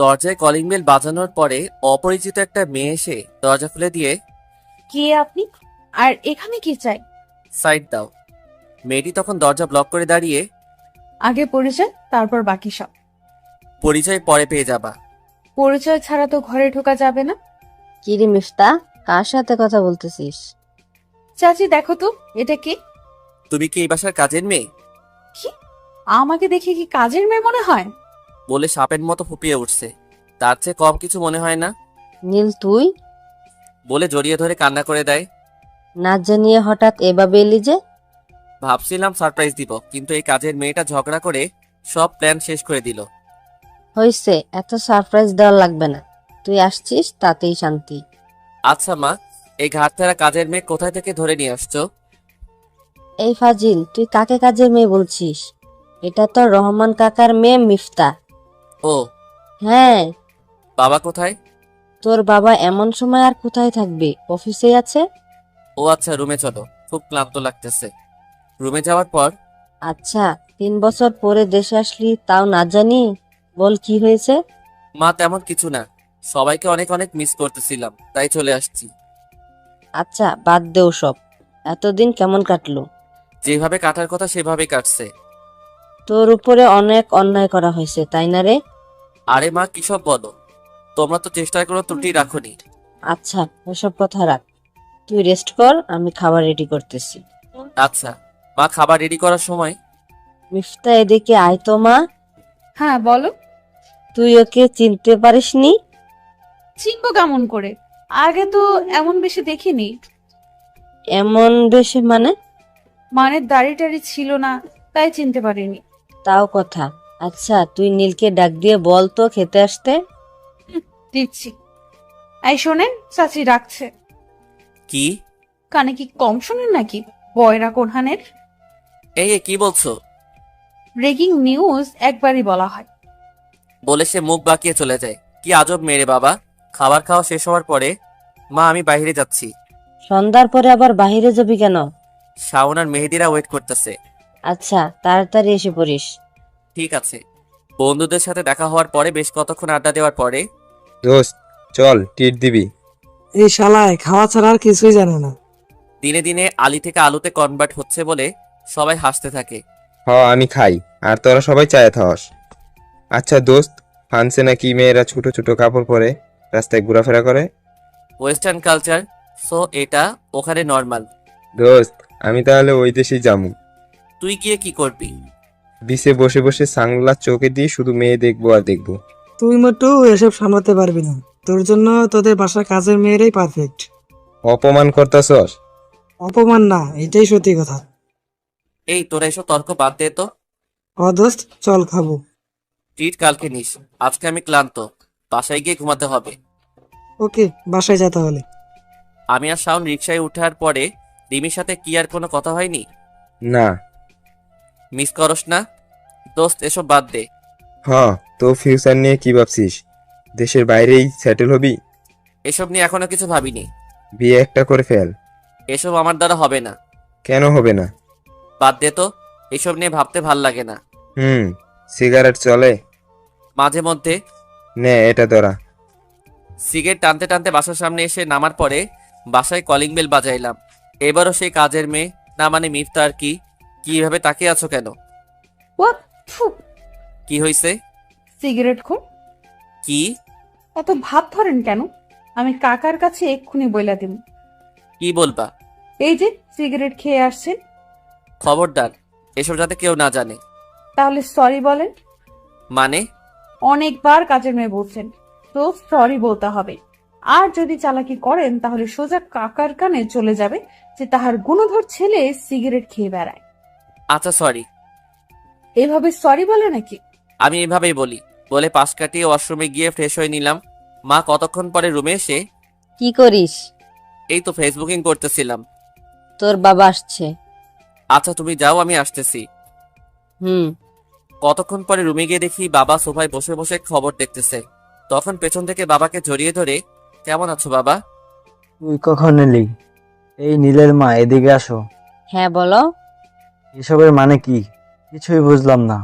দরজায় calling bell বাজানোর পরে অপরিচিত একটা মেয়ে এসে দরজা খুলে দিয়ে, কে আপনি? আর এখানে কি চাই? সাইড দাও। মেয়েটি তখন দরজা ব্লক করে দাঁড়িয়ে, আগে পরিচয়, তারপর বাকি সব। পরিচয় পরে পেয়ে যাবা। পরিচয় ছাড়া তো ঘরে ঢোকা যাবে না। কিরে মিফতা, কার সাথে কথা বলতেছিস? চাচি দেখো তো, এটা কে? তুমি কি এই বাসার কাজের মেয়ে? কি? আমাকে দেখে কি কাজের মেয়ে মনে হয়? বলে সাপের মতো ফুপিয়ে উঠছে। তার চেয়ে কম কিছু মনে হয় না। নীল তুই? বলে জড়িয়ে ধরে কান্না করে দেয়। না জানিয়ে হঠাৎ এভাবে এলি যে? ভাবছিলাম সারপ্রাইজ দিব, কিন্তু এই কাজের মেয়েটা ঝগড়া করে সব প্ল্যান শেষ করে দিল। হইছে, এত সারপ্রাইজ দেওয়া লাগবে না। তুই আসছিস তাতেই শান্তি। আচ্ছা মা, এই ঘাটতেরা কাজের মেয়ে কোথায় থেকে ধরে নিয়ে আসছো? এই ফাজিল, তুই কাকে কাজের মেয়ে বলছিস? এটা তো রহমান কাকার মেয়ে মিফতা। ও, হ্যাঁ। বাবা কোথায়? তোর বাবা এমন সময় আর কোথায় থাকবে, অফিসে আছে। ও আচ্ছা, রুমে চলো, খুব ক্লান্ত লাগতেছে। রুমে যাওয়ার পর, আচ্ছা, 3 বছর পরে দেশে আসলি তাও না জানি? বল কি হয়েছে? মা তেমন কিছু না, সবাইকে অনেক অনেক মিস করতেছিলাম, তাই চলে আসছি। আচ্ছা বাদ দে সব। এতদিন কেমন কাটলো? যেভাবে কাটার কথা সেভাবেই কাটছে। তোর উপরে অনেক অন্যায় করা হয়েছে, তাই না রে? আরে মা, কিসব বলো? তোমরা তো চেষ্টার কোনো ত্রুটি রাখোনি। আচ্ছা ওসব কথা রাখ, তুই রেস্ট কর, আমি খাবার রেডি করতেছি। আচ্ছা মা, খাবার রেডি করার সময়, মিফতা এদিকে আয় তো মা। হ্যাঁ বলো। তুই ওকে চিনতে পারিসনি? চিনবো কেমন করে? আগে তো এমন বেশি দেখিনি। এমন বেশি মানে? মানে দাড়ি টাড়ি ছিল না, তাই চিনতে পারিনি। তাও কথা। আচ্ছা তুই নীলকে ডাক দিয়ে বল তো খেতে আসতে। দিচ্ছি। এই শোনেন, চাচি ডাকছে। কি? কানে কি কম শোনেন নাকি? বয়রা কোরহানের। এই কি বলছো? ব্রেকিং নিউজ একবারই বলা হয়। বলে সে মুখ বাঁকিয়ে চলে যায়। কি আজব মেরে বাবা। খাবার খাওয়া শেষ হওয়ার পরে, মা আমি বাইরে যাচ্ছি। সন্ধ্যার পরে আবার বাহিরে যাবি কেন? শাওন আর মেহেদিরা ওয়েট করতেছে। আচ্ছা তাড়াতাড়ি এসে পড়িস। ঠিক আছে। বন্ধুদের সাথে দেখা হওয়ার পরে বেশ কতক্ষণ আড্ডা দেওয়ার পরে, দোস্ত চল ট্রিট দিবি। এই শালায় খাওয়া ছাড়া আর কিছুই জানে না। দিনে দিনে আলি থেকে আলুতে কনভার্ট হচ্ছে বলে সবাই হাসতে থাকে। আমি খাই, আর তোরা সবাই চায়ে থাকস। আচ্ছা দোস্ত, ফ্রান্সে নাকি মেয়েরা ছোট ছোট কাপড় পরে রাস্তায় ঘোরাফেরা করে। ওয়েস্টার্ন কালচার, সো এটা ওখানে নর্মাল। দোস্ত আমি তাহলে ওই দেশেই যামু। তুই গিয়ে কি করবি? বিচে বসে বসে সানগ্লাস চোখে দিয়ে শুধু মেয়ে দেখবো আর দেখবো। তুই মোটু এসব সামলাতে পারবি না। তোর জন্য তোদের বাসার কাজের মেয়েরাই পারফেক্ট। অপমান করতাছস? অপমান না, এটাই সত্যি কথা। এই তোরা এসব তর্ক বাদ দে তো। দোস্ত চল খাবো। ট্রিট কালকে নিস, আজকে আমি ক্লান্ত, বাসায় গিয়ে ঘুমাতে হবে। ওকে, বাসায় যা তাহলে। আমি আর শাওন রিক্সায় উঠার পরে রিমির সাথে কি আর কোনো কথা হয়নি? না। মিস করস না? দোস্ত এসব বাদ দে। তো ফিউচার নিয়ে কি ভাবছিস? দেশের বাইরেই সেটেল হবি? এসব নিয়ে এখনো কিছু ভাবিনি। বিয়ে একটা করে ফেল। এসব আমার দ্বারা হবে না। কেন হবে না? বাদ দে তো, এসব নিয়ে ভাবতে ভাল লাগে না। সিগারেট চলে মাঝে মধ্যে। নে এটা ধরা। সিগারেট টানতে টানতে বাসার সামনে এসে নামার পরে বাসায় কলিং বেল বাজাইলাম। এবারও সেই কাজের মেয়ে, না মানে মিফতা। আর কি কিভাবে তাকিয়ে আছো কেন? হোয়াট? থু। কি হয়েছে? সিগারেট খোর। কি? এত ভাব ধরেন কেন? আমি কাকার কাছে এক্ষুনি বইলা দিব। কি বলবা? এই যে সিগারেট খেয়ে আসছেন। খবরদার, এসব যাতে কেউ না জানে। তাহলে সরি বলেন। মানে? অনেকবার কাজের মেয়ে বলছেন, তো সরি বলতে হবে। আর যদি চালাকি করেন তাহলে সোজা কাকার কানে চলে যাবে যে তাহার গুণধর ছেলে সিগারেট খেয়ে বেড়ায়। আচ্ছা সরি। এভাবে সরি বলে নাকি? আমি এভাবেই বলি। বলে পাশ কাটিয়ে ওয়াশরুমে গিয়ে ফ্রেশ হয়ে নিলাম। মা কতক্ষণ পরে রুমে এসে, কি করিস? এই তো ফেসবুকিং করতেছিলাম। তোর বাবা আসছে। আচ্ছা তুমি যাও, আমি আসতেছি। হুম। কতক্ষণ পরে রুমে গিয়ে দেখি বাবা সোফায় বসে বসে খবর দেখতেছে। তখন পেছন থেকে বাবাকে জড়িয়ে ধরে, কেমন আছো বাবা? তুই কখন এলি? এই নীলের মা, এদিকে আসো। হ্যাঁ বলো। এসবের মানে কি? কিছুই বুঝলাম না।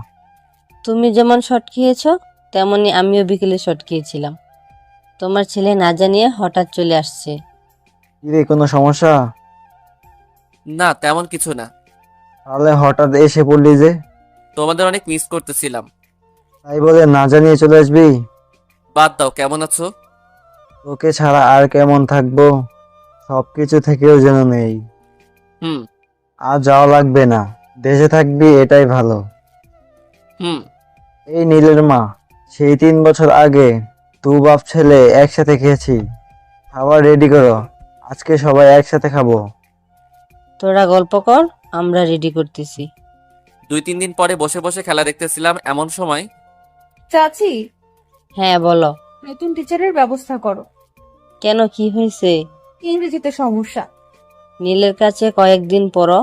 তুমি যেমন শট খেয়েছো তেমনি আমিও বিকেলে শর্ট খেয়েছিলাম। তোমার ছেলে না জানিয়ে হঠাৎ চলে আসছে। কিরে, কোনো সমস্যা? না, তেমন কিছু না। তাহলে হঠাৎ এসে পড়লি যে? তোমাদের অনেক মিস করতেছিলাম। তাই বলে না জানিয়ে চলে আসবি? বাদ দাও, কেমন আছো? তোকে ছাড়া আর কেমন থাকবো, সবকিছু থেকেও যেন নেই। হুম। আর যাওয়া লাগবে না, দেশে থাকবি এটাই ভালো। হুম। এই নীলের মা, সেই 3 বছর আগে দু বাপ ছেলে একসাথে খেয়েছি। খাবার রেডি করো, আজকে সবাই একসাথে খাবো। তোরা গল্প কর, আমরা রেডি করতেছি। 2-3 দিন পরে বসে বসে খেলা দেখতেছিলাম, এমন সময় চাচি, হ্যাঁ বলো। নতুন টিচারের ব্যবস্থা করো। কেন, কি হয়েছে? ইংরেজিতে সমস্যা। নীলের কাছে কয়েকদিন পড়ো।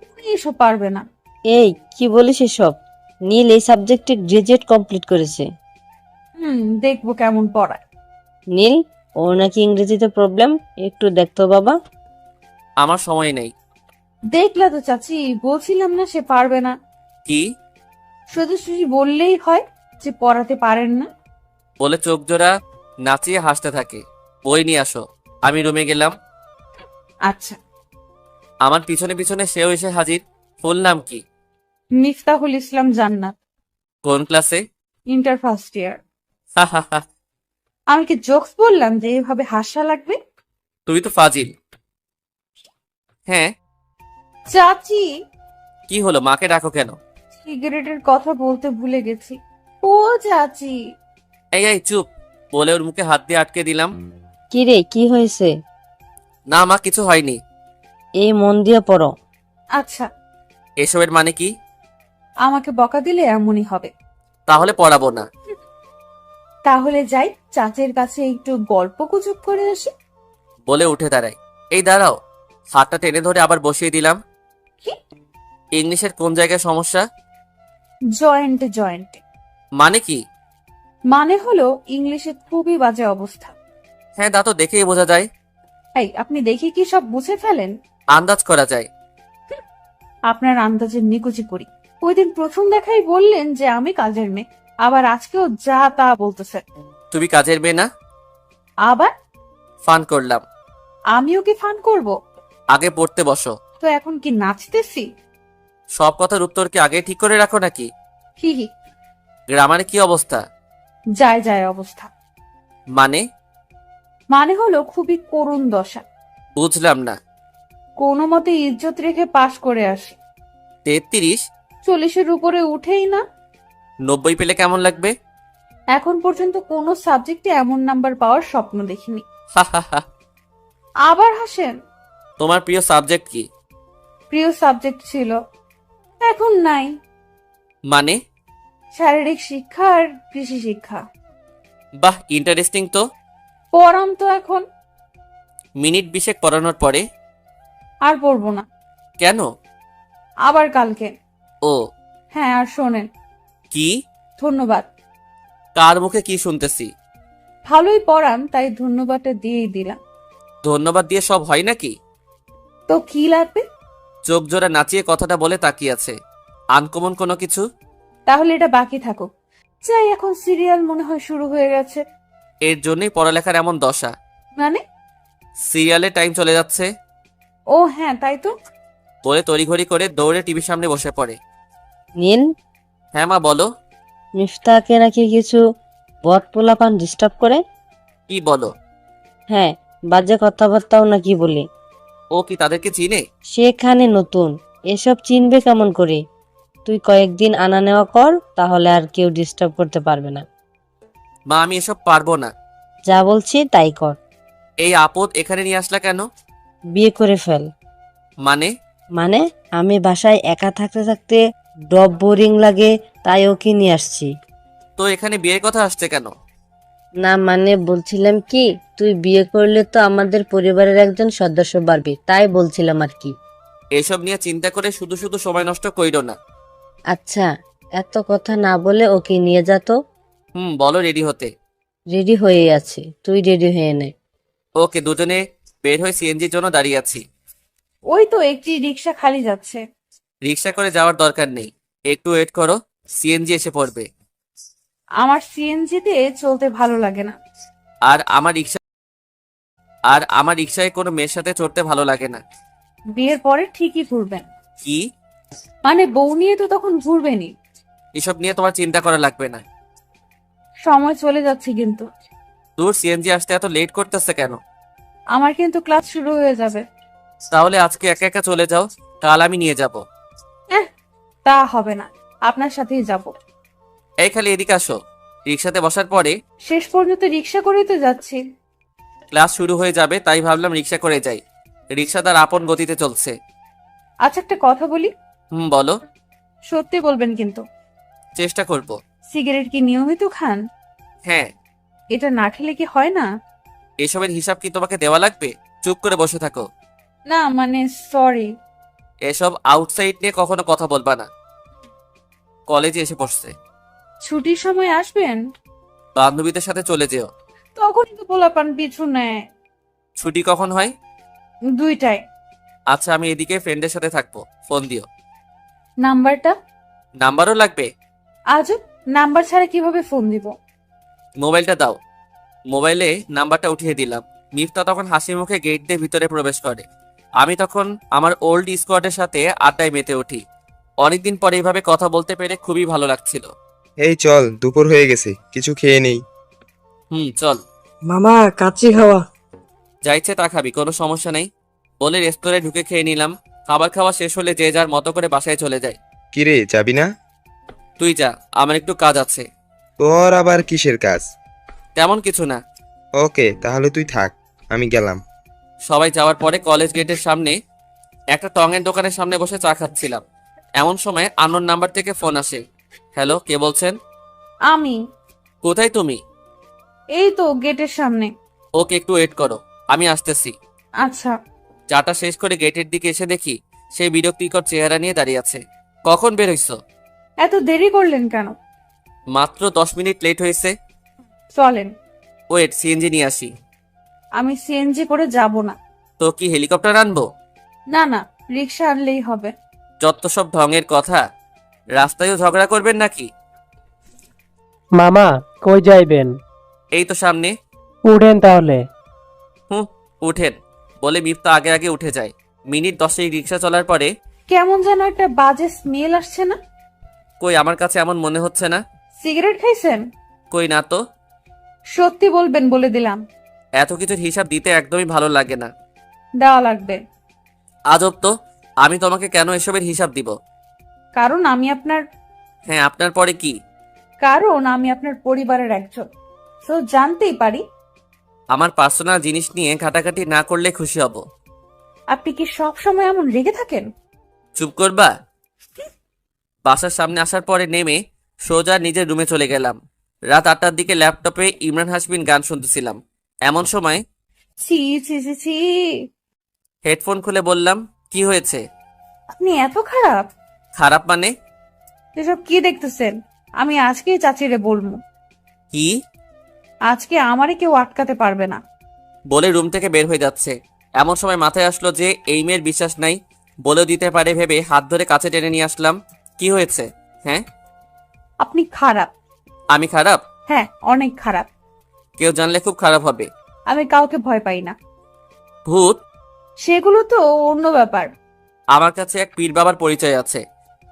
উনি এসব পারবে না। এই কি বলিস এসব? নীল এই সাবজেক্টে গ্রাজুয়েট কমপ্লিট করেছে। দেখবো কেমন পড়ায়। নীল, ওর নাকি ইংরেজিতে প্রবলেম, একটু দেখতো বাবা। আমার সময় নেই। দেখলা তো চাচি, বলছিলাম না সে পারবে না। কি শুধু শুধু বললেই হয় যে পড়াতে পারেন না। বলে চোখ জোড়া নাচিয়ে হাসতে থাকে। বই নিয়ে আসো। আমি রুমে গেলাম। আচ্ছা। আমার পিছনে পিছনে সেও এসে হাজির। ফুল নাম কি? মিফতাহুল ইসলাম জান্নাত। কোন ক্লাসে? Inter first year. হা হা হা। আমি কি জোকস বললাম যে এভাবে হাসা লাগবে? তুমি তো ফাজিল। হ্যাঁ। চাচি, কি হলো, মাকে ডাকো কেন? সিগারেটের কথা বলতে ভুলে গেছি। ও চাচি। এই এই চুপ। বলে ওর মুখে হাত দিয়ে আটকে দিলাম। কি রে, কি হয়েছে? না মা, কিছু হয়নি। এই মন দিয়ে পড়ো। আচ্ছা, এসবের মানে কি? আমাকে বকা দিলে এমনই হবে। তাহলে পড়াবো না। তাহলে যাই চাচির কাছে একটু গল্প গুজব করে আসি। বলে উঠে দাঁড়াই। এই দাঁড়াও। হাতটা টেনে ধরে আবার বসিয়ে দিলাম। কি? ইংলিশের কোন জায়গায় সমস্যা? Joint joint. মানে কি? মানে হলো ইংলিশে খুবই বাজে অবস্থা। হ্যাঁ, তা তো দেখেই বোঝা যায়। এই, আপনি দেখে কি সব বুঝে ফেলেন? আন্দাজ করা যায়। আপনার আন্দাজের নিকুচি করি। ওই দিন প্রথম দেখাই বললেন যে আমি কাজের মেয়ে, আবার আজকেও যা তা বলতেছেন। তুমি কাজের মেয়ে না? আবার ফান করলাম। আমিও কি ফান করব? আগে পড়তে বসো। তো এখন কি নাচতেছি? সব কথার উত্তর কি আগে ঠিক করে রাখো নাকি? হি হি। গ্রামারে কি অবস্থা? যায় যায় অবস্থা। মানে? মানে হলো খুবই করুণ দশা। বুঝলাম না। কোনো মতে ইজ্জত রেখে পাশ করে আসি। 33? 40-এর উপরে উঠেই না। 90 পেলে কেমন লাগবে? এখন পর্যন্ত কোনো সাবজেক্টে এমন নাম্বার পাওয়ার স্বপ্ন দেখিনি। হা হা হা। আবার হাসেন। তোমার প্রিয় সাবজেক্ট কি? প্রিয় সাবজেক্ট ছিল, এখন নাই। মানে? শারীরিক শিক্ষা আর কৃষি শিক্ষা। বাহ, ইন্টারেস্টিং তো। পড়াম তো এখন। মিনিট 20 পড়ানোর পরে? আর পড়বো না। কেন? আবার কালকে। ও। হ্যাঁ, আর শোনেন। কি? ধন্যবাদ। কার মুখে কি শুনতেছি? ভালোই পড়ান, তাই ধন্যবাদটা দিয়েই দিলাম। ধন্যবাদ দিয়ে সব হয় নাকি? তো কি লাগবে? চোখ জোড়া নাচিয়ে কথাটা বলে তাকিয়ে আছে। আনকমন কোনো কিছু? তাহলে এটা বাকি থাকুক। যাই, এখন সিরিয়াল মনে হয় শুরু হয়ে গেছে। এর জন্যই পড়ালেখার এমন দশা। মানে? সিরিয়ালে টাইম চলে যাচ্ছে। ও হ্যাঁ, তাই তো। বলে তড়িঘড়ি করে দৌড়ে টিভির সামনে বসে পড়ে। নীল, হ্যাঁ মা, বলো। মিফতাকে নাকি কিছু বদ পোলাপান ডিস্টার্ব করে। কি বলো? হ্যাঁ, বাজে কথাবার্তাও নাকি বলে। ও কি তাদেরকে চিনে? সেখানে নতুন, এসব চিনবে কেমন করে? তুই কয়েকদিন আনা নেওয়া কর, তাহলে আর কেউ ডিস্টার্ব করতে পারবে না। মা, আমি এসব পারবো না। যা বলছি তাই কর। এই আপদ এখানে নিয়ে আসলা কেন? বিয়ে করে ফেল। মানে? মানে, আমি বাসায় একা থাকতে থাকতে ডব বোরিং লাগে, তাই ওকে নিয়ে আসছি। তো এখানে বিয়ের কথা আসছে কেন? না মানে বলছিলাম কি, তুই বিয়ে করলে তো আমাদের পরিবারের একজন সদস্য বাড়বি, তাই বলছিলাম আর কি। এসব নিয়ে চিন্তা করে শুধু শুধু সময় নষ্ট কইরো না। আচ্ছা, এত কথা না বলে ওকে নিয়ে যা তো। বলো রেডি হতে। রেডি হয়ে আছে, তুই রেডি হয়ে নে। ওকে, দুজনে বের হয়ে সিএনজির জন্য দাঁড়িয়ে আছি। ওই তো একটি রিক্সা খালি যাচ্ছে। রিক্সা করে যাওয়ার দরকার নেই, একটু ওয়েট করো, সিএনজি এসে পড়বে। আমার সিএনজি তে চলতে ভালো লাগে না। আর আমার রিক্সায় কোনো মেয়ের সাথে চড়তে ভালো লাগে না। বিয়ের পরে ঠিকই ঘুরবেন। কি? মানে বউ নিয়ে তো তখন ঘুরবেনই। এসব নিয়ে তোমার চিন্তা করা লাগবে না। সময় চলে যাচ্ছে কিন্তু। দূর, সিএনজি আসতে এত লেট করতেছে কেন? আমার কিন্তু ক্লাস শুরু হয়ে যাবে। তাহলে আজকে একা একা চলে যাও, কাল আমি নিয়ে যাব। তা হবে না, আপনার সাথেই যাব। এই খালি এদিকে আসো। রিক্সাতে বসার পরে শেষ পর্যন্ত রিক্সা করেই তো যাচ্ছি। ক্লাস শুরু হয়ে যাবে, তাই ভাবলাম রিক্সা করে যাই। রিক্সা তার আপন গতিতে চলছে। আচ্ছা, একটা কথা বলি। বলো। সত্যি বলবেন কিন্তু। চেষ্টা করব। সিগারেট কি নিয়মিত খান? হ্যাঁ। এটা না খেলে কি হয় না? এসবের হিসাব কি তোমাকে দেওয়া লাগবে? চুপ করে বসে থাকো। না মানে সরি। এসব আউটসাইড নিয়ে কখনো কথা বলবা না। কলেজে এসে পড়ছে। ছুটির সময় আসবেন? বান্ধবীদের সাথে চলে যেও। তখনই তো পোলাপান পিছু নেয়। ছুটি কখন হয়? 2টায়। আচ্ছা, আমি এদিকে ফ্রেন্ডের সাথে থাকবো, ফোন দিও। নাম্বারটা? নাম্বারও লাগবে? আজও নাম্বার ছাড়া কিভাবে ফোন দিব? মোবাইলটা দাও। মোবাইলে নাম্বারটা উঠিয়ে দিলাম। মিফতা তখন হাসি মুখে গেট দিয়ে ভিতরে প্রবেশ করে। আমি তখন আমার ওল্ড স্কোয়াডের সাথে আড্ডায় মেতে উঠি। অনেকদিন পরে এইভাবে কথা বলতে পেরে খুবই ভালো লাগছিল। এই চল, দুপুর হয়ে গেছে, কিছু খেয়ে নেই। চল। মামা কাচ্চি খাওয়া। যা ইচ্ছে তা খাবি, কোনো সমস্যা নেই বলে রেস্তোরাঁয় ঢুকে খেয়ে নিলাম। খাবার খাওয়া শেষ হলে যে যার মতো করে বাসায় চলে যায়। কিরে, যাবি না? তুই যা, আমার একটু কাজ আছে। তোর আবার কিসের কাজ? তেমন কিছু না। ওকে, তাহলে তুই থাক, আমি গেলাম। সবাই যাওয়ার পরে কলেজ গেটের সামনে একটা টঙের দোকানের সামনে বসে চা খাচ্ছিলাম। এমন সময় আননোন নাম্বার থেকে ফোন আসে। হ্যালো, কে বলছেন? আমি। কোথায় তুমি? এই তো গেটের সামনে। ওকে, একটু ওয়েট করো, আমি আসতেছি। আচ্ছা। চাটা শেষ করে গেটের দিকে এসে দেখি সেই বিরক্তিকর চেহারা নিয়ে দাঁড়িয়ে আছে। কখন বের হইছো? এত দেরি করলেন কেন? মাত্র 10 মিনিট লেট হয়েছে। চলেন। ওয়েট, সিএনজি নিয়ে আসি। আমি সিএনজি করে যাব না। তো কি হেলিকপ্টার আনবো? না না, রিক্সা আনলেই হবে। যত সব ঢঙের কথা। রাস্তায়ও ঝগড়া করবেন নাকি? মামা কই যাইবেন? এই তো সামনে। উঠেন তাহলে। উঠেন বলে মিফতা আগে আগে উঠে যায়। মিনিট 10 রিক্সা চলার পরে কেমন যেন একটা বাজে স্মেল আসছে না? কই, আমার কাছে এমন মনে হচ্ছে না। সিগারেট খাইছেন? কই না তো। সত্যি বলবেন বলে দিলাম। এত কিছুর হিসাব দিতে একদমই ভালো লাগে না। দেওয়া লাগবে। আজব তো, আমি তোমাকে কেন এসবের হিসাব দিব? কারণ আমি আপনার হ্যাঁ, আপনার পরে কি? কারণ আমি আপনার পরিবারের একজন, তো জানতেই পারি। আমার পার্সোনাল জিনিস নিয়ে ঘাটাঘাটি না করলে খুশি হব। আপনি কি সব সময় এমন রেগে থাকেন? চুপ করবা? বাসার সামনে আসার পরে নেমে সোজা নিজের রুমে চলে গেলাম। রাত 8টার দিকে ল্যাপটপে ইমরান হাসমিন গান শুনতেছিলাম। এমন সময় ছি ছি ছি ছি। হেডফোন খুলে বললাম, কি হয়েছে? আপনি এত খারাপ? খারাপ মানে? এসব কি দেখতেছেন? আমি আজকেই চাচিরে বলবো। কি? আজকে আমারে কেউ আটকাতে পারবে না। বলে রুম থেকে বের হয়ে যাচ্ছে। এমন সময় মাথায় আসলো যে এই মেয়ের বিশ্বাস নাই, বলেও দিতে পারে ভেবে হাত ধরে কাছে টেনে নিয়ে আসলাম। কি হয়েছে? হ্যাঁ? আপনি খারাপ। আমি খারাপ? হ্যাঁ, অনেক খারাপ। কেউ জানলে খুব খারাপ হবে। আমি কাউকে ভয় পাই না। ভূত? সেগুলো তো অন্য ব্যাপার। আমার কাছে এক পীর বাবার পরিচয় আছে,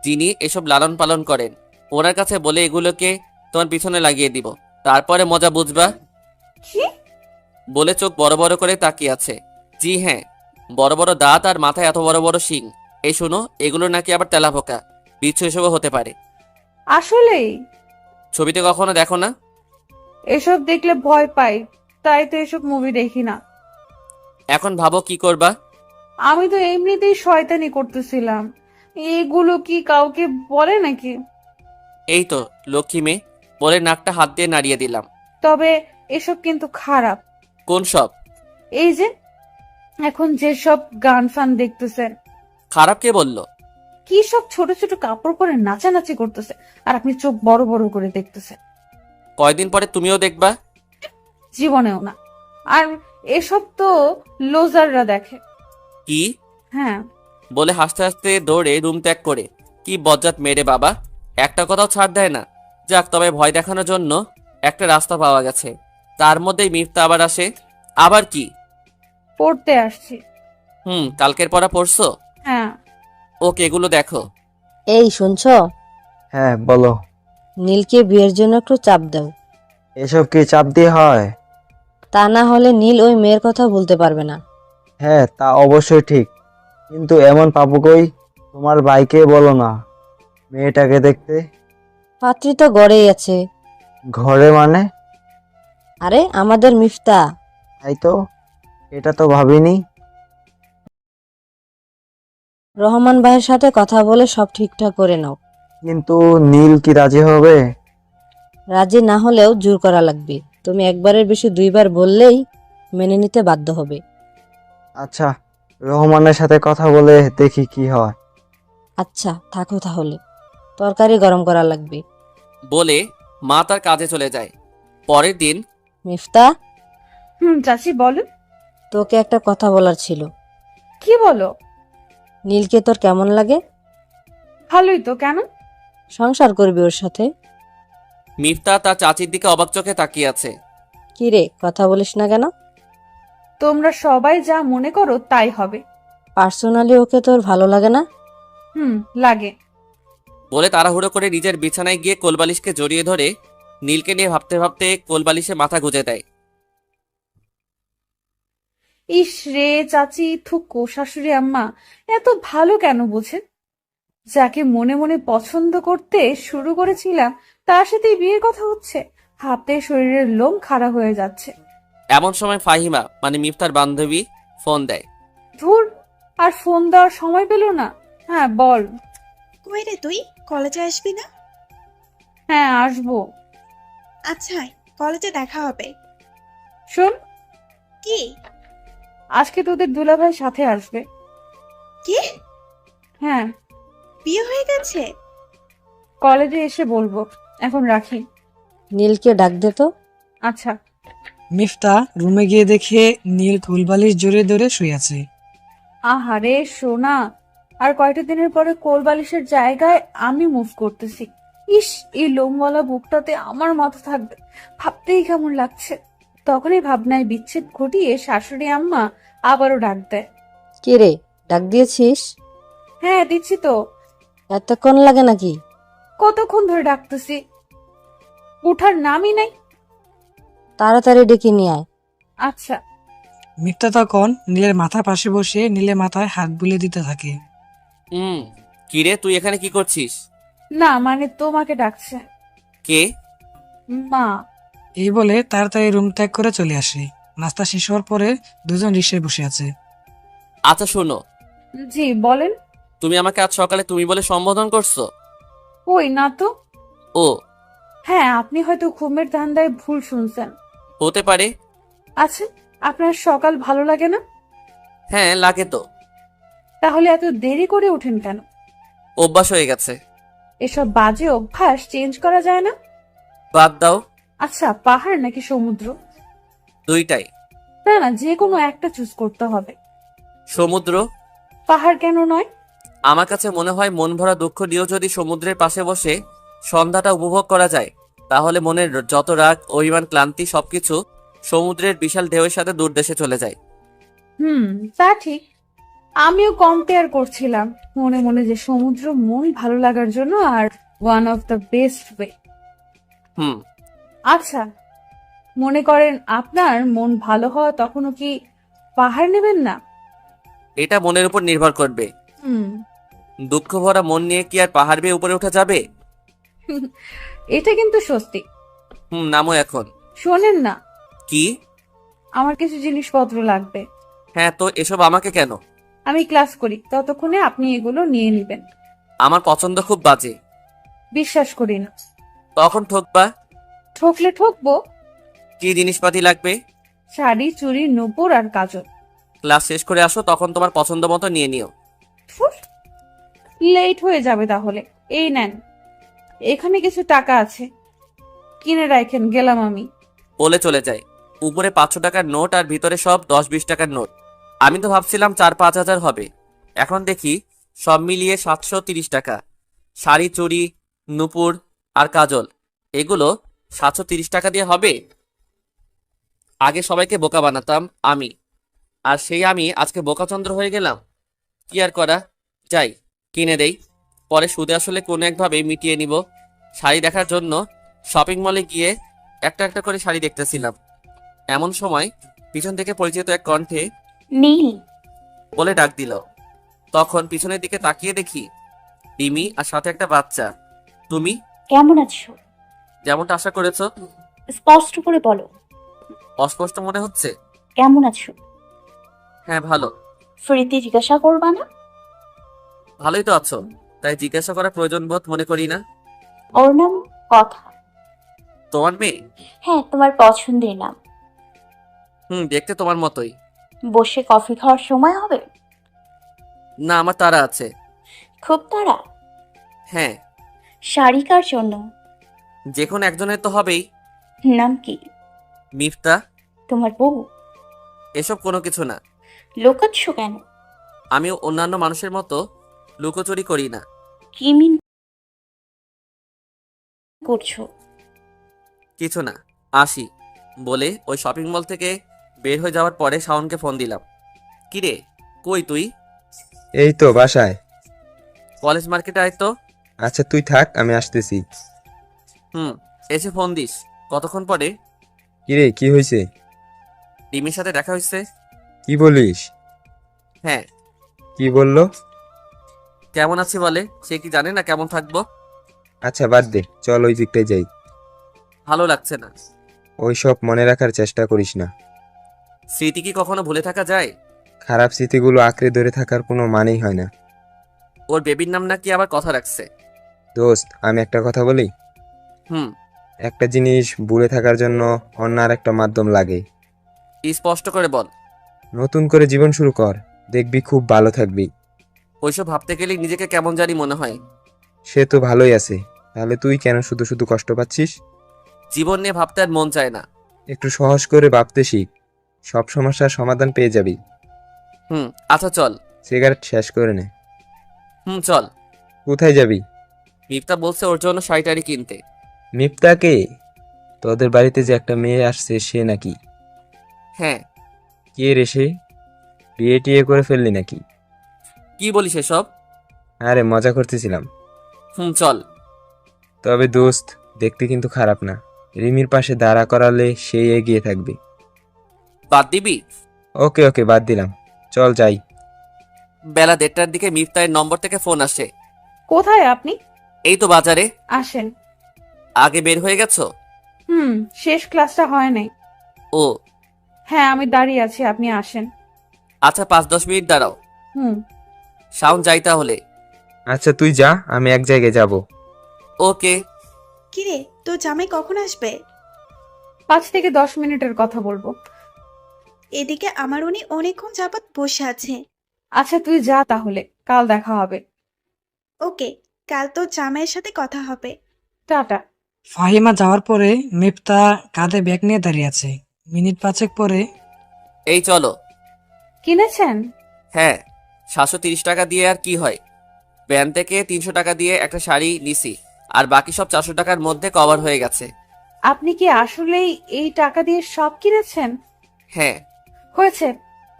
যিনি এসব লালন পালন করেন। ওনার কাছে বলে এগুলোকে তোমার পিছনে লাগিয়ে দিব, তারপরে মজা বুঝবা। কি? বলে চোখ বড় বড় করে তাকিয়ে আছে। জি হ্যাঁ, বড় বড় দাঁত আর মাথায় এত বড় বড় শিং। এই শোনো, এগুলো নাকি আবার তেলাপোকা, বিচ্ছু এসবও হতে পারে। আসলেই? ছবিতে কখনো দেখো না? এসব দেখলে ভয় পাই, তাই তো এসব মুভি দেখি না। এখন ভাবো কি করবা? আমি তো এমনিতেই শয়তানি করতেছিলাম। এগুলো কি কাউকে বলে নাকি? এই তো লক্ষ্মী মেয়ে বলে নাকটা হাত দিয়ে নাড়িয়ে দিলাম। তবে এসব কিন্তু খারাপ। কোন সব? এই যে এখন যেসব গান ফান দেখতেছেন। খারাপ কে বললো? কি সব ছোট ছোট কাপড় পরে নাচানাচি করতেছে, আর আপনি চোখ বড় বড় করে দেখতেছেন। কয়দিন পরে তুমিও দেখবা। জীবনেও না। আর এসব তো লোজাররা দেখে। কি? হ্যাঁ। বলে হাসতে হাসতে দৌড়ে রুম ত্যাগ করে। কি বজ্জাত মেরে বাবা, একটা কথাও ছাড় দেয় না। যাক, তবে ভয় দেখানোর জন্য একটা রাস্তা পাওয়া গেছে। তার মধ্যেই মিফতা আবার আসে। আবার কি? পড়তে আসছি। কালকের পড়া পড়ছো? হ্যাঁ। ওকে, এগুলো দেখো। এই শুনছো? হ্যাঁ বলো। নীলকে বিয়ের জন্য একটু চাপ দাও। এসব কি চাপ দিয়ে হয়? তা না হলে নীল ওই মেয়ের কথা বলতে পারবে না। হ্যাঁ তা অবশ্যই ঠিক, কিন্তু এমন পাবো কই? তোমার ভাইকে বলো না মেয়েটাকে দেখতে। পাত্রী তো গড়েই আছে। ঘরে মানে? আরে আমাদের মিফতা। তাই তো, এটা তো ভাবিনি। রহমান ভাইয়ের সাথে কথা বলে সব ঠিকঠাক করে নাও। কিন্তু নীল কি রাজি হবে? রাজি না হলেও জোর করা লাগবে। তুমি একবারের বেশি দুইবার বললেই মেনে নিতে বাধ্য হবে। আচ্ছা, রহমানের সাথে কথা বলে দেখি কি হয়। আচ্ছা থাকো তাহলে, তরকারি গরম করা লাগবে। বলে মা তার কাজে চলে যায়। পরের দিন মিফতা, চাচি বলেন। তোকে একটা কথা বলার ছিল। কি বলো? নীলকে তোর কেমন লাগে? ভালোই তো, কেন? সংসার করবি ওর সাথে? মিফতা তার চাচির দিকে অবাক চোখে তাকিয়ে আছে। কি রে, কথা বলিস না কেন? তোমরা সবাই যা মনে করো তাই হবে। পার্সোনালি ওকে তোর ভালো লাগে না? লাগে। বলে তাড়াহুড়ো করে নিজের বিছানায় গিয়ে কোলবালিশকে জড়িয়ে ধরে নীলকে নিয়ে ভাবতে ভাবতে কোলবালিশে মাথা গুঁজে দেয়। ইস রে চাচি, থুকো শাশুড়ি আম্মা এত ভালো কেন বোঝেন? যাকে মনে মনে পছন্দ করতে শুরু করেছিলাম তার সাথেই বিয়ের কথা হচ্ছে, ভাবতে শরীরের লোম খাড়া হয়ে যাচ্ছে। এমন সময় ফাহিমা মানে মিফতার বান্ধবী ফোন দেয়। ধুর, আর ফোন দেওয়ার সময় পেল না। হ্যাঁ বল। কই রে তুই, কলেজে আসবি না? হ্যাঁ আসবো। আচ্ছা কলেজে দেখা হবে। শোন, কি? আজকে তোদের দুলাভাই সাথে আসবে। কি? হ্যাঁ, বিয়ে হয়ে গেছে? কলেজে এসে বলবো, এখন রাখি। নীলকে ডাক দে তো। আচ্ছা। মিফতা রুমে গিয়ে দেখে নীল কুলবালিশ জড়িয়ে ধরে শুয়ে আছে। আহারে সোনা, আর কয়টা দিনের পরে কোল বালিশের জায়গায় আমি মুভ করতেছি। ইস, এই লোমওয়ালা বুকটাতে আমার মাথা থাকবে, ভাবতেই কেমন লাগছে। তখনই ভাবনায় বিচ্ছেদ ঘটিয়ে শাশুড়ি আম্মা আবারও ডাক দেয়। কি রে, ডাক দিয়েছিস? হ্যাঁ দিচ্ছি তো। এতক্ষণ লাগে নাকি? কতক্ষণ ধরে ডাকতেছি, উঠার নামই নাই। তাড়াতাড়ি ডেকে নিয়ে আয়। আচ্ছা। মিফতা তখন নীলের মাথার পাশে বসে নীলের মাথায় হাত বুলিয়ে দিতে থাকে। কিরে, তুই এখানে কি করছিস? না মানে তোমাকে ডাকছে। কে? মা। এই বলে তাড়াতাড়ি রুম ত্যাগ করে চলে আসে। নাস্তা শেষ হওয়ার পরে দুজন রিকশায় বসে আছে। আচ্ছা শোনো, জি বলেন। তুমি আমাকে আজ সকালে তুমি বলে সম্বোধন করছো? ওই না তো। ও, হ্যাঁ, আপনি হয়তো ঘুমের ধান্দায় ভুল শুনছেন। হতে পারে। আচ্ছা, আপনার সকাল ভালো লাগে না? হ্যাঁ লাগে তো। তাহলে এত দেরি করে ওঠেন কেন? অভ্যাস হয়ে গেছে। এসব বাজে অভ্যাস চেঞ্জ করা যায় না? বাদ দাও। আচ্ছা, পাহাড় নাকি সমুদ্র? দুইটাই। না না, যে কোনো একটা চুজ করতে হবে। সমুদ্র। পাহাড় কেন নয়? আমার কাছে মনে হয় মন ভরা দুঃখ নিয়েও যদি সমুদ্রের পাশে বসে সন্ধ্যাটা উপভোগ করা যায়, তাহলে মনের যত রাগ অভিমান ক্লান্তি সবকিছু সমুদ্রের বিশাল ঢেউয়ের সাথে দূর দেশে চলে যায়। তা ঠিক। আমিও কম্পেয়ার করছিলাম মনে মনে যে সমুদ্র মন ভালো লাগার জন্য আর one of the best way. হুম আচ্ছা, মনে করেন আপনার মন ভালো হওয়া তখনও কি পাহাড় নেবেন না? এটা মনের উপর নির্ভর করবে। হুম দুঃখ ভরা মন নিয়ে কি আর পাহাড় বেয়ে উপরে ওঠা যাবে? এটা কিন্তু সত্যি। নামো এখন। শোনেন না, কি? আমার কিছু জিনিসপত্র লাগবে। হ্যাঁ তো এসব আমাকে কেন? আমি ক্লাস করি, ততক্ষণে আপনি এগুলো নিয়ে নেবেন। আমার পছন্দ খুব বাজে। বিশ্বাস করি না। তখন ঠকবা। ঠকলে ঠকবো। কি জিনিসপাতি লাগবে? শাড়ি, চুড়ি, নূপুর আর কাজল। ক্লাস শেষ করে আসো, তখন তোমার পছন্দ মতো নিয়ে নিও। লেট হয়ে যাবে তাহলে। এই নেন, এখানে কিছু টাকা আছে, কিনে রাখেন, গেলাম আমি। বলে চলে যায়। উপরে 500 টাকার নোট আর ভিতরে সব 10-20 টাকার নোট। আমি তো ভাবছিলাম 4-5 হাজার হবে, এখন দেখি সব মিলিয়ে 730 টাকা। শাড়ি, চুড়ি, নূপুর আর কাজল এগুলো 730 টাকা দিয়ে হবে? আগে সবাইকে বোকা বানাতাম আমি, আর সেই আমি আজকে বোকাচন্দ্র হয়ে গেলাম। কি আর করা, যাই কিনে দেই, পরে সুদে আসলে কোনো একভাবে মিটিয়ে নিব। শাড়ি দেখার জন্য শপিং মলে গিয়ে একটা একটা করে শাড়ি দেখতেছিলাম। এমন সময় পিছন থেকে পরিচিত এক কণ্ঠে নীল, বলে ডাক দিল। তখন পিছনের দিকে তাকিয়ে দেখি রিমি আর সাথে একটা বাচ্চা। তুমি কেমন আছো? যেমনটা আশা করেছো। স্পষ্ট করে বলো, অস্পষ্ট মনে হচ্ছে? কেমন আছো? হ্যাঁ ভালো। ফ্রিতে জিজ্ঞাসা করবা না? ভালোই তো আছো, তাই জিজ্ঞাসা করার প্রয়োজন বোধ মনে করি না। ওর নাম কথা। তোমার মেয়ে? হ্যাঁ, তোমার পছন্দের নাম। দেখতে তোমার মতোই। বসে কফি খাওয়ার সময় হবে? না, আমার তারা আছে। খুব তাড়া? হ্যাঁ, শাড়ি কার জন্য? যে কোনো একজনের তো হবেই। নাম কি? মিফতা। তোমার বউ? এসব কোনো কিছু না। লোকাচ্ছ কেন? আমি অন্যান্য মানুষের মতো লুকোচুরি করি না। কি মিন করছো? কিছু না, আসি বলে ওই শপিং মল থেকে বের হয়ে যাওয়ার পরে শাওনকে ফোন দিলাম। কিরে, কই তুই? এই তো বাসায়। কলেজ মার্কেটে আয় তো। আচ্ছা তুই থাক, আমি আসতেছি। এসে ফোন দিস। কতক্ষণ পরে? কিরে, কি হয়েছে? রিমির সাথে দেখা হয়েছে। কি বলিস? হ্যাঁ। কি বললো? কেমন আছি বলে, সে কি জানে না কেমন থাকবো? আচ্ছা বাদ দে, চল ওই দিকটায় যাই। ভালো লাগছে না। ওই সব মনে রাখার চেষ্টা করিস না। স্মৃতি কি কখনো ভুলে থাকা যায়? খারাপ স্মৃতিগুলো আঁকড়ে ধরে থাকার কোনো মানেই হয় না। ওর বেবির নাম নাকি আবার কথা রাখছে। দোস্ত, আমি একটা কথা বলি। হুম। একটা জিনিস ভুলে থাকার জন্য অন্য আর একটা মাধ্যম লাগে। স্পষ্ট করে বল। নতুন করে জীবন শুরু কর, দেখবি খুব ভালো থাকবি। ওইসব ভাবতে গেলেই নিজেকে কেমন জানি মনে হয়। সে তো ভালোই আছে, তাহলে তুই কেন শুধু শুধু কষ্ট পাচ্ছিস? জীবন নিয়ে ভাবতে আর মন চায় না। একটু সহজ করে ভাবতে শিখ, সব সমস্যার সমাধান পেয়ে যাবি। আচ্ছা চল। সিগারেট শেষ করে নে। চল। কোথায় যাবি? মিফতা বলছে ওর জন্য শাড়ি কিনতে। মিফতাকে? তোদের বাড়িতে যে একটা মেয়ে আসছে সে নাকি? হ্যাঁ। কে রে সে? বিয়ে টিয়ে করে ফেললি নাকি? কি বলিস এসব? আরে মজা করতেছিলাম। চল। তবে দোস্ত, দেখতে কিন্তু খারাপ না। রিমির পাশে দাঁড়া করালে সেই এগিয়ে থাকবে। বাদ দিবি? ওকে ওকে, বাদ দিলাম, চল যাই। বেলা 1:30টার দিকে মিফতার নম্বর থেকে ফোন আসে। কোথায় আপনি? এই তো বাজারে। আসেন। আগে বের হয়ে গেছো? শেষ ক্লাসটা হয় নাই। ও হ্যাঁ, আমি দাঁড়িয়ে আছি, আপনি আসেন। আচ্ছা, 5-10 মিনিট দাঁড়াও। হুম। শাওন যাই তাহলে। আচ্ছা তুই যা, আমি এক জায়গায় যাব। ওকে। কিরে, তোর জামাই কখন আসবে? 5 থেকে 10 মিনিটের কথা বলবো। এদিকে আমার উনি অনেকক্ষণ যাবৎ বসে আছে। আচ্ছা তুই যা তাহলে, কাল দেখা হবে। ওকে, কাল তোর জামাইয়ের সাথে কথা হবে। টাটা। ফাহিমা যাওয়ার পরে মিফতা কাঁধে ব্যাগ নিয়ে দাঁড়িয়ে আছে। মিনিট 5 পরে এই চলো। কিনেছেন? হ্যাঁ, 730 টাকা দিয়ে আর কি হয়। ব্যান থেকে 300 টাকা দিয়ে একটা শাড়ি নিছি, আর বাকি সব 400 টাকার মধ্যে কভার হয়ে গেছে। আপনি কি আসলেই এই টাকা দিয়ে সব কিনেছেন? হ্যাঁ। হয়েছে,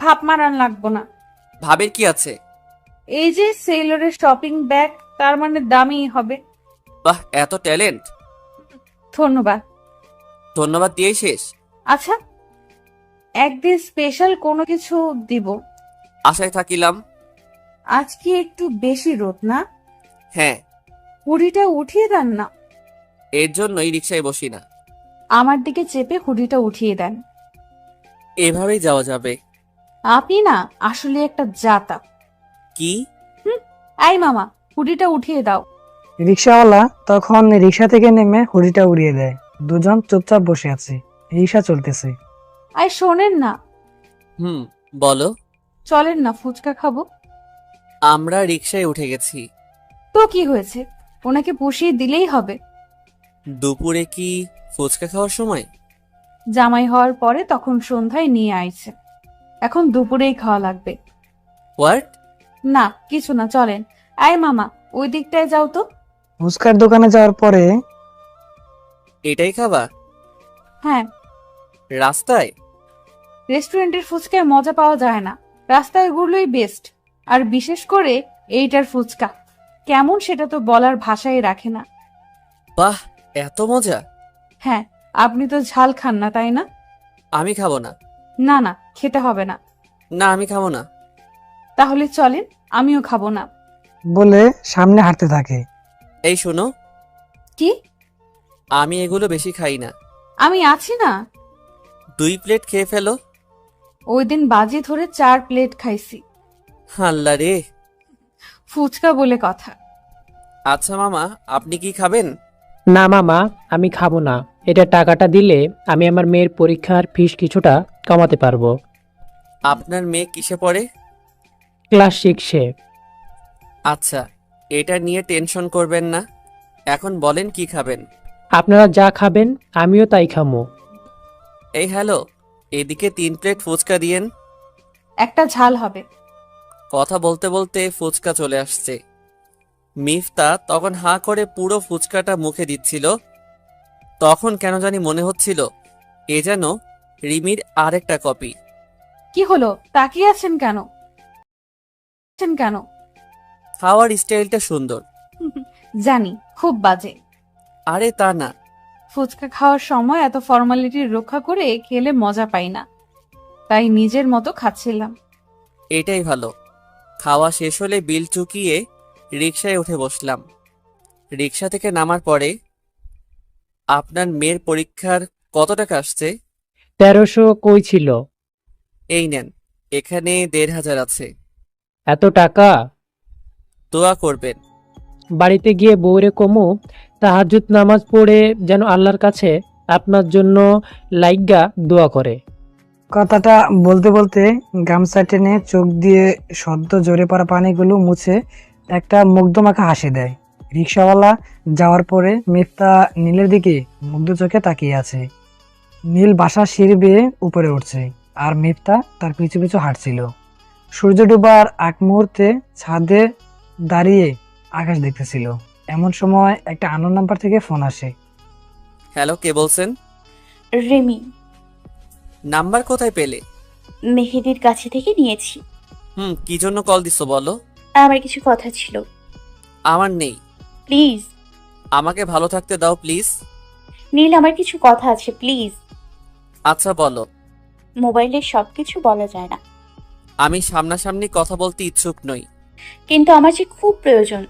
ভাব মারান লাগবো না। ভাবের কি আছে? এই যে সেলরের শপিং ব্যাগ, তার মানে দামি হবে। বাহ, এত ট্যালেন্ট। ধন্যবাদ। ধন্যবাদ দিয়েই শেষ? আচ্ছা, একদিন স্পেশাল কোনো কিছু দিব। আশায় থাকিলাম। আজকে একটু বেশি রোদ না? হ্যাঁ। হুডিটা উঠিয়ে দেন না। এর জন্যই রিক্সায় বসি না। আমার দিকে চেপে হুডিটা উঠিয়ে দেন। এভাবেই যাওয়া যাবে। আপনি না আসলে একটা জাতা। কি? এই মামা, হুডিটা উঠিয়ে দাও। রিক্সাওয়ালা তখন রিক্সা থেকে নেমে হুডিটা উড়িয়ে দেয়। দুজন চুপচাপ বসে আছে, রিক্সা চলতেছে। আই শোনেন না, বলো। চলেন না, ফুচকা খাবো। আমরা রিক্সায় উঠে গেছি। তো কি হয়েছে, ওনাকে পুষিয়ে দিলেই হবে। দুপুরে কি ফুচকা খাওয়ার সময়? জামাই হওয়ার পরে তখন সন্ধ্যায় নিয়ে আইছে, এখন দুপুরেই খাওয়া লাগবে। হোয়াট? না কিছু না, চলেন। আয় মামা, ওই দিকটায় যাও তো। ফুচকার দোকানে যাওয়ার পরে এটাই খাবা? হ্যাঁ, রাস্তায়? রেস্টুরেন্টের ফুচকায় মজা পাওয়া যায় না, রাস্তায় এগুলোই বেস্ট। আর বিশেষ করে এইটার ফুচকা কেমন সেটা তো বলার ভাষাই রাখে না। বাহ, এত মজা! হ্যাঁ, আপনি তো ঝাল খান না তাই না? আমি খাবো না। না না, খেতে হবে না। না, আমি খাবো না। তাহলে চলেন, আমিও খাবো না। বলে সামনে হাঁটতে থাকে। এই শোনো, কি? আমি এগুলো বেশি খাই না। আমি আছি না। 2 প্লেট খেয়ে ফেলো। ওই দিন বাজি ধরে 4 প্লেট খাইছি। আল্লাহ রে। ফুচকা বলে কথা। আচ্ছা মামা, আপনি কি খাবেন? না মামা, আমি খাবো না। এটা টাকাটা দিলে আমি আমার মেয়ের পরীক্ষার ফিস কিছুটা কমাতে পারবো। আপনার মেয়ে কিসে পড়ে? ক্লাস 6-এ। আচ্ছা, এটা নিয়ে টেনশন করবেন না। এখন বলেন কি খাবেন? আপনারা যা খাবেন আমিও তাই খামো। এই হ্যালো, এদিকে 3 প্লেট ফুচকা দিয়েন। একটা ঝাল হবে। কথা বলতে বলতে ফুচকা চলে আসছে। মিফতা তখন হাঁ করে পুরো ফুচকাটা মুখে দিচ্ছিল। তখন কেন জানি মনে হচ্ছিল এ যেন রিমির আরেকটা কপি। কি হলো, তাকিয়ে আছেন কেন? খাওয়ার স্টাইলটা সুন্দর। জানি, খুব বাজে। আরে তা না। ফুচকা খাওয়ার সময় এত ফর্মালিটি রক্ষা করে খেলে মজা পাই না, তাই নিজের মতো খাচ্ছিলাম। এটাই ভালো। খাওয়া শেষ হলে বিল চুকিয়ে রিকশায় উঠে বসলাম। রিকশা থেকে নামার পরে, আপনার মেয়ের পরীক্ষার কত টাকা আসছে? 1300 কই ছিল? এই নেন, এখানে 1500 আছে। এত টাকা? দোয়া করবেন। বাড়িতে গিয়ে বউরে কমু তাহাজ্জুদ নামাজ পড়ে যেন আল্লাহর কাছে আপনার জন্য লাইগা দোয়া করে। কথাটা বলতে বলতে গামছা টেনে চোখ দিয়ে সদ্য ঝরে পড়া পানিগুলো মুছে একটা মুগ্ধমাখা হাসি দেয়। রিক্সাওয়ালা যাওয়ার পরে মিফতা নীলের দিকে মুগ্ধ চোখে তাকিয়ে আছে। নীল বাসার সিঁড়ি বেয়ে উপরে উঠছে, আর মিফতা তার পিছু পিছু হাঁটছিল। সূর্য ডুবার আগ মুহূর্তে ছাদে দাঁড়িয়ে আকাশ দেখতেছিল। এমন সময় একটা আননোন নাম্বার থেকে ফোন আসে। হ্যালো, কে বলছেন? রিমি। নাম্বার কোথায় পেলে? মেহেদির কাছে থেকে নিয়েছি। কি জন্য কল দিছো বলো? আমার কিছু কথা ছিল। আমার নেই। প্লিজ। আমাকে ভালো থাকতে দাও প্লিজ। নীল, আমার কিছু কথা আছে, প্লিজ। আচ্ছা বলো। মোবাইলে সবকিছু বলা যায় না, আমি সামনাসামনি কথা বলতে ইচ্ছুক নই। কিন্তু আমার যে খুব প্রয়োজন।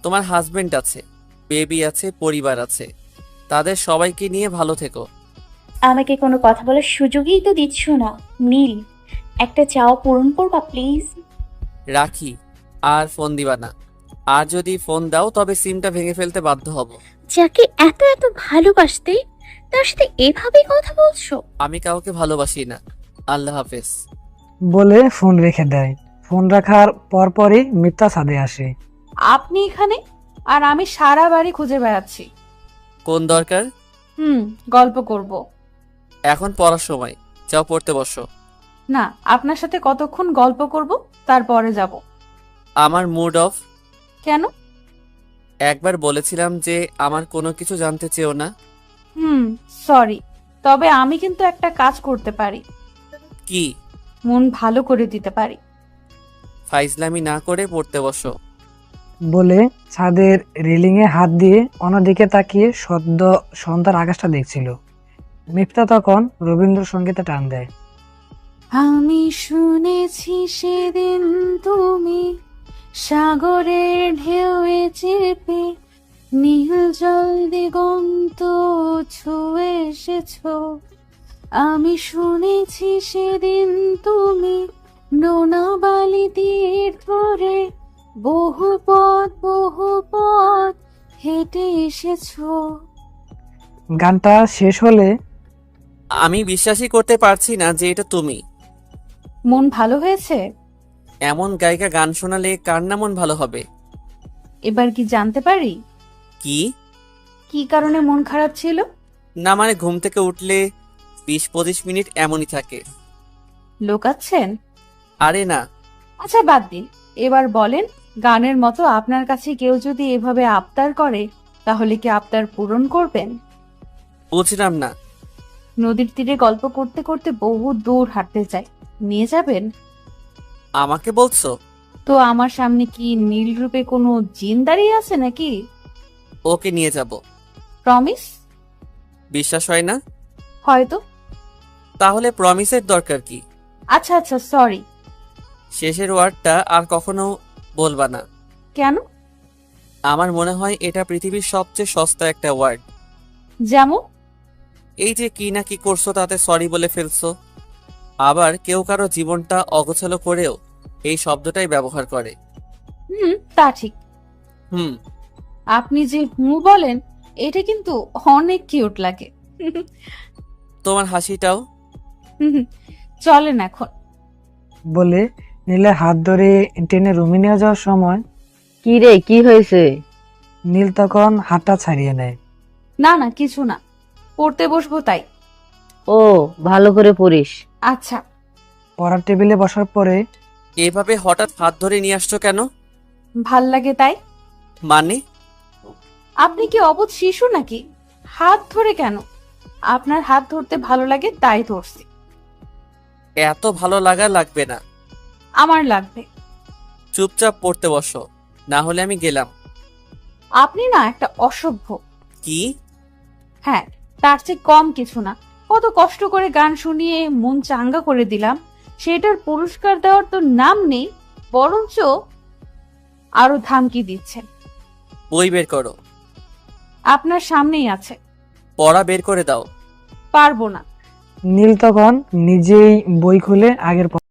তোমার হাজবেন্ড আছে, বেবি আছে, পরিবার আছে, তাদের সবাইকে নিয়ে ভালো থেকো। আমাকে কোনো কথা বলার সুযোগই তো দিচ্ছ না। নীল, একটা চাও পূরণ করবা প্লিজ? রাখি, আর ফোন দিবা না। আর যদি ফোন দাও তবে সিমটা ভেঙে ফেলতে বাধ্য হব। যাকে এত এত ভালোবাসতে তার সাথে এভাবে কথা বলছো? আমি কাউকে ভালোবাসি না। আল্লাহ হাফেজ। বলে ফোন রেখে দেয়। ফোন রাখার পরপরই মিথ্যা ছাদে আসে। আপনি এখানে, আর আমি সারা বাড়ি খুঁজে বেড়াচ্ছি। কোন দরকার? গল্প করব। এখন পড়ার সময়, যাও পড়তে বসো। না, আপনার সাথে কতক্ষণ গল্প করব, তারপরে যাব। আমার মুড অফ। কেন? একবার বলেছিলাম যে আমার কোনো কিছু জানতে চেও না। সরি, তবে আমি কিন্তু একটা কাজ করতে পারি। কি? মন ভালো করে দিতে পারি। ফাইজলামি না করে পড়তে বসো। বলে ছাদের রেলিংয়ে হাত দিয়ে অন্যদিকে তাকিয়ে সদ্য সন্ধ্যার আকাশটা দেখছিল। মিফতা তখন রবীন্দ্রসঙ্গীতে টান দেয়। আমি শুনেছি সেদিন তুমি সাগরের ঢেউয়ে চেপে নীল জল দিগন্ত ছুঁয়ে এসেছো। আমি শুনেছি সেদিন তুমি নোনা বালি তীর ধরে বহু পথ হেঁটে এসেছো। গানটা শেষ হলে আমি বিশ্বাসই করতে পারছি না যে এটা তুমি। মন ভালো হয়েছে? এমন গায়িকা গান শোনালে কার না মন ভালো হবে? এবার কি জানতে পারি কি কি কারণে মন খারাপ ছিল? না মানে ঘুম থেকে উঠলে 20-25 মিনিট এমনই থাকে। লোকাচ্ছেন? আরে না। আচ্ছা বাদ দিন, এবার বলেন, গানের মতো আপনার কাছে কেউ যদি এভাবে আবদার করে তাহলে কি আবদার পূরণ করবেন? বুঝলাম না। নদীর তীরে গল্প করতে করতে বহু দূর হাঁটতে চাই, নিয়ে যাবেন? আমাকে বলছো? তো আমার সামনে কি নীল রূপে কোনো জিন দাঁড়িয়ে আছে নাকি? ওকে নিয়ে যাব। প্রমিস? বিশ্বাস হয় না? হয়তো। তাহলে প্রমিসের দরকার কি? আচ্ছা আচ্ছা, সরি। শেষের ওয়ার্ডটা আর কখনো বলবা না। কেন? আমার মনে হয় এটা পৃথিবীর সবচেয়ে সস্তা একটা ওয়ার্ড। যেমন? এই যে কি না কি করছো তাতে সরি বলে ফেলছো। আবার কেউ কারো জীবনটা অগোছালো করেও এই শব্দটাই ব্যবহার করে। তা ঠিক। হুম। আপনি যে বলেন, এটা কিন্তু অনেক কিউট লাগে। তোমার হাসিটাও। চলেন এখন। বলে নীলের হাত ধরে টেনে রুমে নিয়ে যাওয়ার সময় কি রে, কি হয়েছে? নীল তখন হাতটা ছাড়িয়ে নেয়। না না, কিছু না, পড়তে বসবো তাই। ও, ভালো করে পড়িস। আচ্ছা। পড়ার টেবিলে বসার পরে এভাবে হঠাৎ হাত ধরে নিয়ে আসছো কেন? ভাল লাগে তাই। মানে? আপনি কি অবুঝ শিশু নাকি? হাত ধরে কেন? আপনার হাত ধরতে ভালো লাগে তাই ধরছি। এত ভালো লাগা লাগবে না। আমার লাগবে। চুপচাপ পড়তে বসো, না হলে আমি গেলাম। আপনি না একটা অসভ্য। কি? হ্যাঁ, তার চেয়ে কম কিছু না। কত কষ্ট করে গান শুনিয়ে মন চাঙ্গা করে দিলাম, সেটার পুরস্কার দেওয়ার তো নাম নেই, বরঞ্চ আরো ধামকি দিচ্ছেন। বই বের করো। আপনার সামনেই আছে। পড়া বের করে দাও। পারবো না। নীল তখন নিজেই বই খুলে আগের